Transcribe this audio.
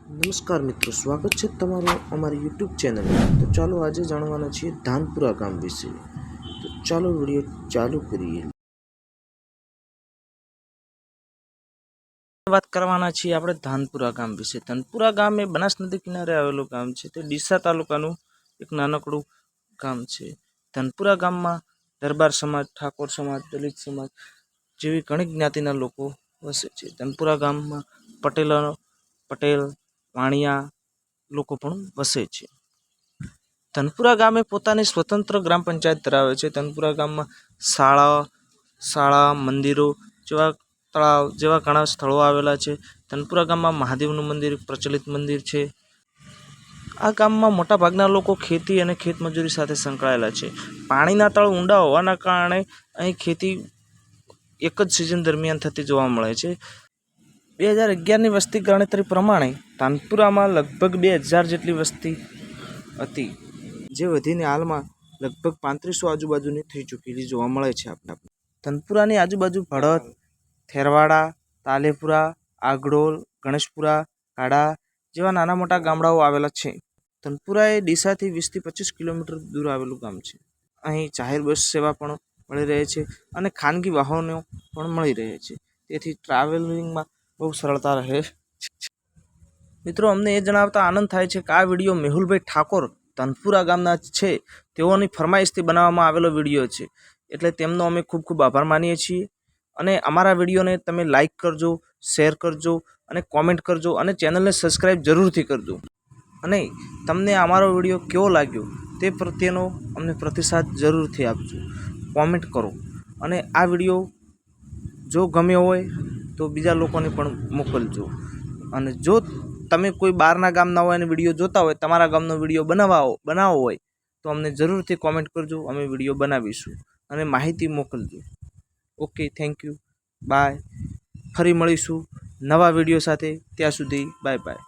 નમસ્કાર મિત્રો, સ્વાગત છે તમારું અમારી યુટ્યુબ ચેનલમાં। તો ચાલો આજે જાણવાના છીએ ધાનપુરા ગામ વિશે। તો ચાલો વિડીયો ચાલુ કરીએ। વાત કરવાના છીએ આપણે ધાનપુરા ગામ વિશે। ધાનપુરા ગામ એ બનાસ નદી કિનારે આવેલું ગામ છે। તે ડીસા તાલુકાનું એક નાનકડું ગામ છે। ધાનપુરા ગામમાં દરબાર સમાજ, ઠાકોર સમાજ, દલિત સમાજ જેવી ઘણી જ્ઞાતિના લોકો વસે છે। ધાનપુરા ગામમાં પટેલ, વાણિયા લોકો પણ વસે છે। ધાનપુરા ગામે પોતાની સ્વતંત્ર ગ્રામ પંચાયત ધરાવે છે। ધાનપુરા ગામમાં શાળા, મંદિરો તળાવ જેવા ઘણા સ્થળો આવેલા છે। ધાનપુરા ગામમાં મહાદેવનું મંદિર પ્રચલિત મંદિર છે। આ ગામમાં મોટા ભાગના લોકો ખેતી અને ખેતમજૂરી સાથે સંકળાયેલા છે। પાણીના તળ ઊંડા હોવાના કારણે અહીં ખેતી એક જ સિઝન દરમિયાન થતી જોવા મળે છે। 2011ની વસ્તી ગણતરી પ્રમાણે ધાનપુરામાં લગભગ 2000 જેટલી વસ્તી હતી, જે વધીને હાલમાં લગભગ 3500 આજુબાજુની થઈ ચૂકેલી જોવા મળે છે। ધાનપુરાની આજુબાજુ ભડત, થેરવાડા, તાલેપુરા, આગડોલ, ગણેશપુરા, કાડા જેવા નાના મોટા ગામડાઓ આવેલા છે। ધાનપુરા એ ડીસાથી 20 થી 25 કિલોમીટર દૂર આવેલું ગામ છે। અહીં જાહેર બસ સેવા પણ મળી રહે છે અને ખાનગી વાહનો પણ મળી રહે છે, તેથી ટ્રાવેલિંગમાં બહુ સરળતા રહે છે। મિત્રો, અમને એ જણાવતા આનંદ થાય છે કે આ વિડીયો મેહુલભાઈ ઠાકોર ધાનપુરા ગામના છે, તેઓની ફરમાઈશથી બનાવવામાં આવેલો વિડીયો છે, એટલે તેમનો અમે ખૂબ ખૂબ આભાર માનીએ છીએ। અને અમારા વિડીયોને તમે લાઈક કરજો, શેર કરજો અને કોમેન્ટ કરજો અને ચેનલને સબસ્ક્રાઈબ જરૂરથી કરજો। અને તમને અમારો વિડીયો કેવો લાગ્યો તે પ્રત્યેનો અમને પ્રતિસાદ જરૂરથી આપજો, કોમેન્ટ કરો। અને આ વિડીયો જો ગમ્યો હોય તો બીજા લોકોને પણ મોકલજો। અને જો તમે કોઈ બહારના ગામના હોય અને વિડીયો જોતા હોય, તમારા ગામનો વિડીયો બનાવવો હોય તો અમને જરૂરથી કોમેન્ટ કરજો, અમે વિડીયો બનાવીશું અને માહિતી મોકલજો। Okay, thank you, bye. ફરી મળીશું નવા વિડીયો સાથે, ત્યાં સુધી બાય બાય।